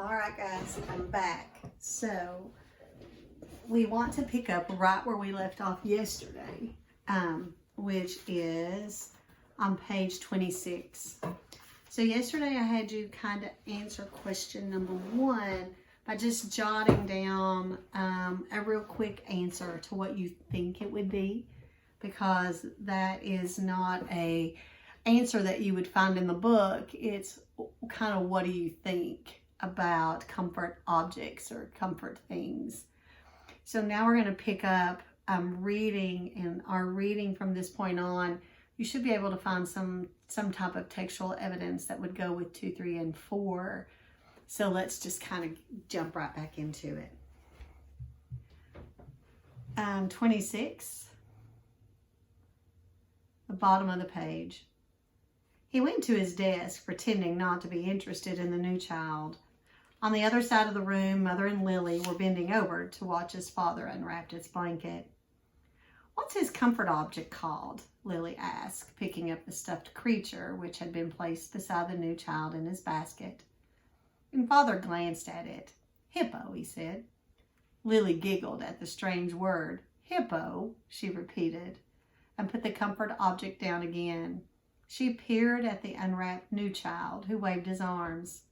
All right, guys, I'm back. So we want to pick up right where we left off yesterday, which is on page 26. So yesterday I had you kind of answer question number 1 by just jotting down a real quick answer to what you think it would be, because that is not a answer that you would find in the book. It's kind of, what do you think about comfort objects or comfort things? So now we're going to pick up reading, and our reading from this point on, you should be able to find some type of textual evidence that would go with 2, 3, and 4. So let's just kind of jump right back into it. 26, the bottom of the page. He went to his desk, pretending not to be interested in the new child. On the other side of the room, Mother and Lily were bending over to watch his father unwrap his blanket. "What's his comfort object called?" Lily asked, picking up the stuffed creature which had been placed beside the new child in his basket. And Father glanced at it. "Hippo," he said. Lily giggled at the strange word. "Hippo," she repeated, and put the comfort object down again. She peered at the unwrapped new child, who waved his arms.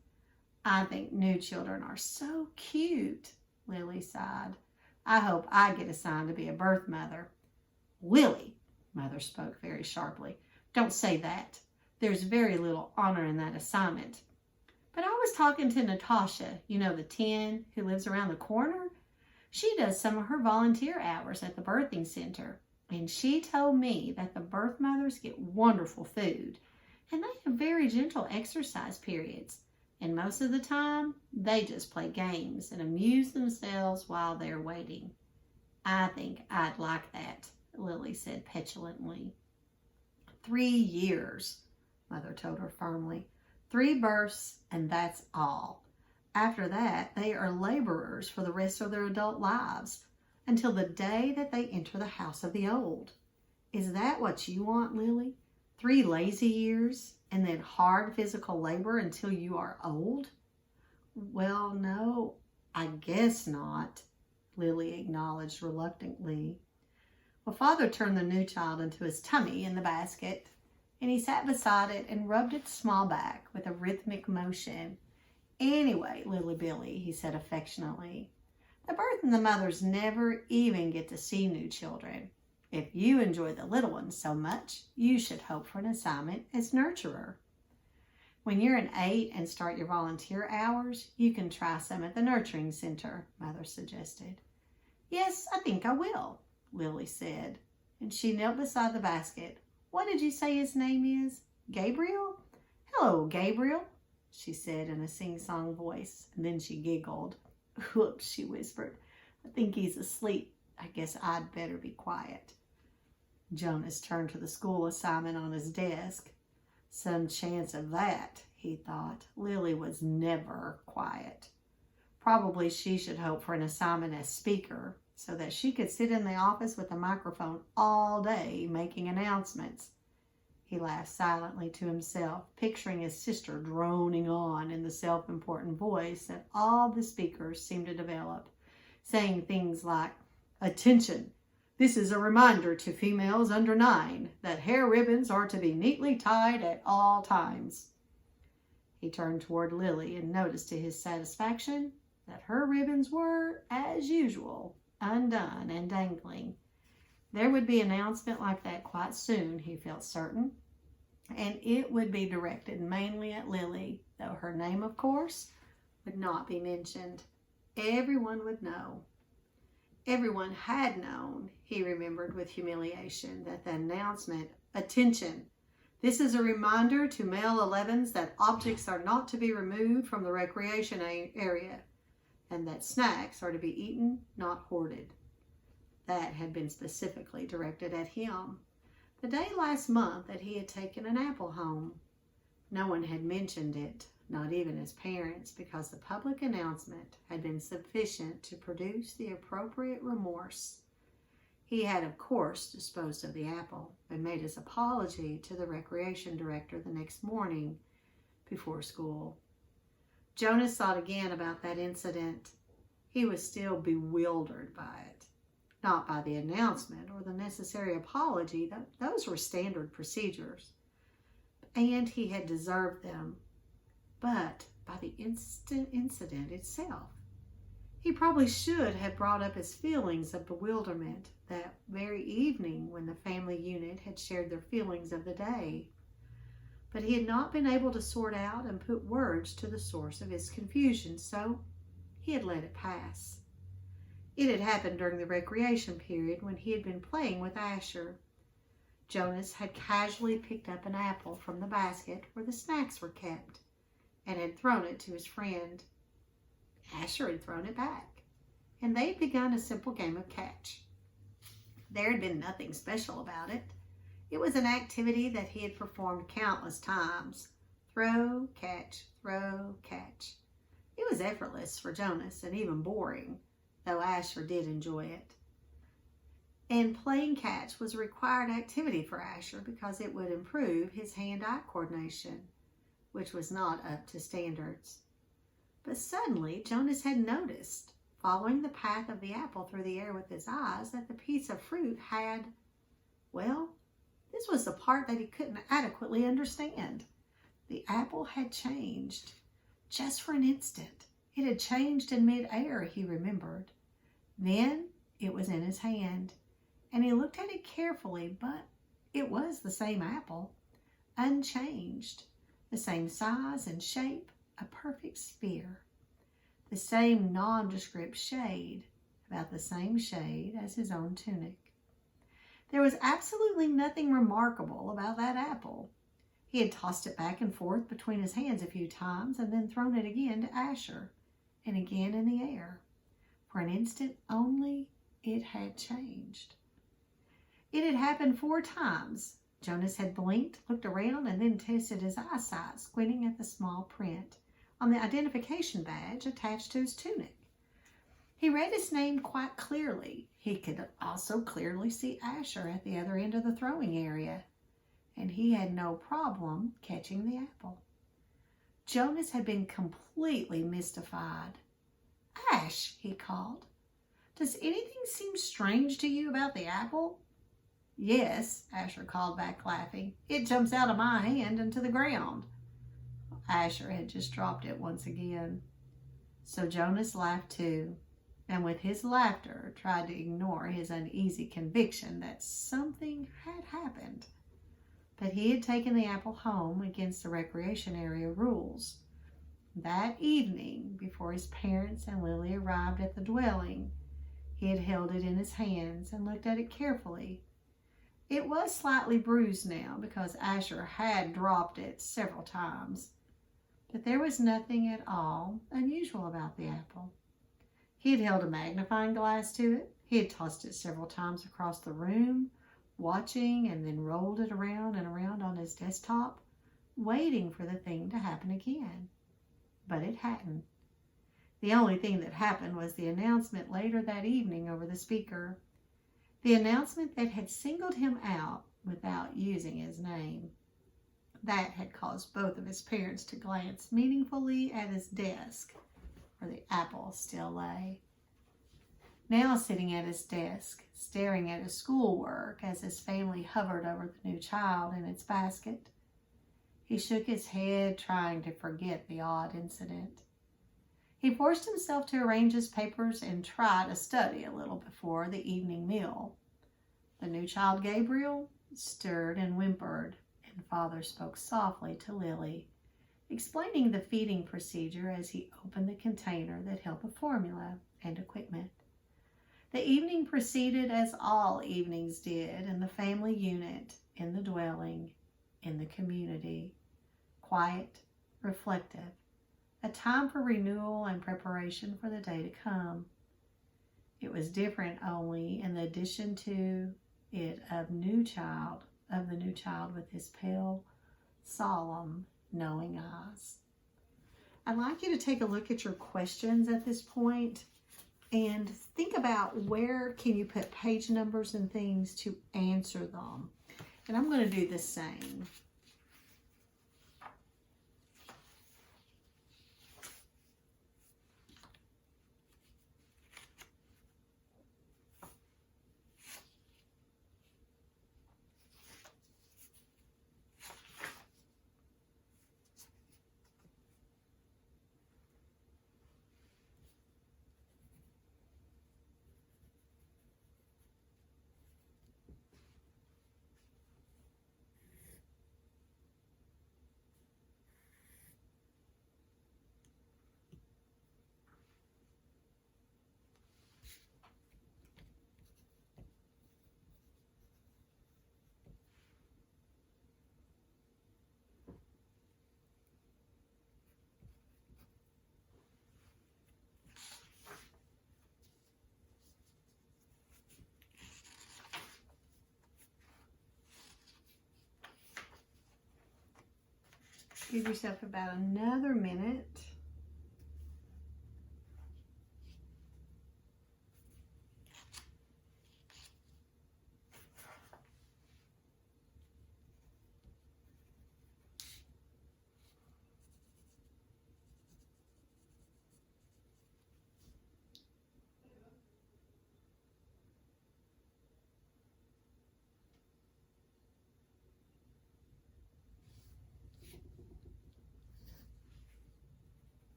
"I think new children are so cute," Lily sighed. "I hope I get assigned to be a birth mother." "Lily," Mother spoke very sharply, "don't say that. There's very little honor in that assignment." "But I was talking to Natasha, you know, the 10 who lives around the corner. She does some of her volunteer hours at the birthing center, and she told me that the birth mothers get wonderful food, and they have very gentle exercise periods, and most of the time they just play games and amuse themselves while they're waiting." "I think I'd like that," Lily said petulantly. 3 years, Mother told her firmly. 3 births, and that's all. After that, they are laborers for the rest of their adult lives, until the day that they enter the house of the old. Is that what you want, Lily? 3 lazy years, and then hard physical labor until you are old? "Well, no, I guess not," Lily acknowledged reluctantly. Well, Father turned the new child into his tummy in the basket, and he sat beside it and rubbed its small back with a rhythmic motion. "Anyway, Lily Billy," he said affectionately, "the birth and the mothers never even get to see new children. If you enjoy the little ones so much, you should hope for an assignment as nurturer. When you're an 8 and start your volunteer hours, you can try some at the nurturing center," Mother suggested. "Yes, I think I will," Lily said, and she knelt beside the basket. "What did you say his name is? Gabriel? Hello, Gabriel," she said in a sing-song voice, and then she giggled. "Whoops," she whispered. "I think he's asleep. I guess I'd better be quiet." Jonas turned to the school assignment on his desk. Some chance of that, he thought. Lily was never quiet. Probably she should hope for an assignment as speaker, so that she could sit in the office with a microphone all day making announcements. He laughed silently to himself, picturing his sister droning on in the self-important voice that all the speakers seemed to develop, saying things like, "Attention! This is a reminder to females under 9 that hair ribbons are to be neatly tied at all times." He turned toward Lily and noticed to his satisfaction that her ribbons were, as usual, undone and dangling. There would be an announcement like that quite soon, he felt certain, and it would be directed mainly at Lily, though her name, of course, would not be mentioned. Everyone would know. Everyone had known, he remembered with humiliation, that the announcement, "Attention! This is a reminder to male 11s that objects are not to be removed from the recreation area, and that snacks are to be eaten, not hoarded." That had been specifically directed at him. The day last month that he had taken an apple home. No one had mentioned it, not even his parents, because the public announcement had been sufficient to produce the appropriate remorse. He had, of course, disposed of the apple and made his apology to the recreation director the next morning before school. Jonas thought again about that incident. He was still bewildered by it. Not by the announcement or the necessary apology. Those were standard procedures. And he had deserved them. But by the incident itself. He probably should have brought up his feelings of bewilderment that very evening when the family unit had shared their feelings of the day. But he had not been able to sort out and put words to the source of his confusion, so he had let it pass. It had happened during the recreation period when he had been playing with Asher. Jonas had casually picked up an apple from the basket where the snacks were kept and had thrown it to his friend. Asher had thrown it back, and they had begun a simple game of catch. There had been nothing special about it. It was an activity that he had performed countless times. Throw, catch, throw, catch. It was effortless for Jonas and even boring, though Asher did enjoy it. And playing catch was a required activity for Asher because it would improve his hand-eye coordination, which was not up to standards. But suddenly, Jonas had noticed, following the path of the apple through the air with his eyes, that the piece of fruit had, well, this was the part that he couldn't adequately understand. The apple had changed, just for an instant. It had changed in mid-air, he remembered. Then it was in his hand, and he looked at it carefully, but it was the same apple, unchanged, the same size and shape, a perfect sphere, the same nondescript shade, about the same shade as his own tunic. There was absolutely nothing remarkable about that apple. He had tossed it back and forth between his hands a few times and then thrown it again to Asher, and again in the air. For an instant only, it had changed. It had happened 4 times. Jonas had blinked, looked around, and then tested his eyesight, squinting at the small print on the identification badge attached to his tunic. He read his name quite clearly. He could also clearly see Asher at the other end of the throwing area, and he had no problem catching the apple. Jonas had been completely mystified. "Ash," he called, "does anything seem strange to you about the apple?" "Yes," Asher called back, laughing. "It jumps out of my hand into the ground." Asher had just dropped it once again. So Jonas laughed too, and with his laughter tried to ignore his uneasy conviction that something had happened. But he had taken the apple home against the recreation area rules. That evening, before his parents and Lily arrived at the dwelling, he had held it in his hands and looked at it carefully. It was slightly bruised now because Asher had dropped it several times, but there was nothing at all unusual about the apple. He had held a magnifying glass to it. He had tossed it several times across the room, watching, and then rolled it around and around on his desktop, waiting for the thing to happen again. But it hadn't. The only thing that happened was the announcement later that evening over the speaker. The announcement that had singled him out without using his name. That had caused both of his parents to glance meaningfully at his desk, where the apple still lay. Now sitting at his desk, staring at his schoolwork as his family hovered over the new child in its basket, he shook his head, trying to forget the odd incident. He forced himself to arrange his papers and try to study a little before the evening meal. The new child, Gabriel, stirred and whimpered, and Father spoke softly to Lily, explaining the feeding procedure as he opened the container that held the formula and equipment. The evening proceeded as all evenings did in the family unit, in the dwelling, in the community. Quiet, reflective, a time for renewal and preparation for the day to come. It was different only in the addition to it of the new child with his pale, solemn, knowing eyes. I'd like you to take a look at your questions at this point and think about where can you put page numbers and things to answer them. And I'm going to do the same. Give yourself about another minute.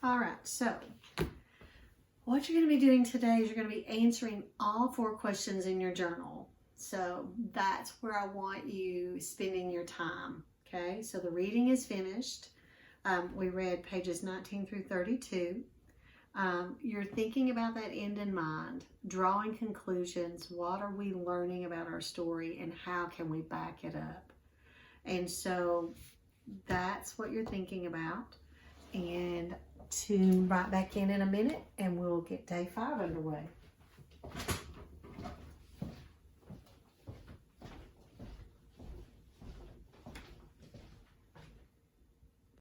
All right, so what you're going to be doing today is you're going to be answering all 4 questions in your journal. So that's where I want you spending your time, okay? So the reading is finished. We read pages 19 through 32. You're thinking about that end in mind, drawing conclusions. What are we learning about our story and how can we back it up? And so that's what you're thinking about. And tune right back in a minute and we'll get day 5 underway.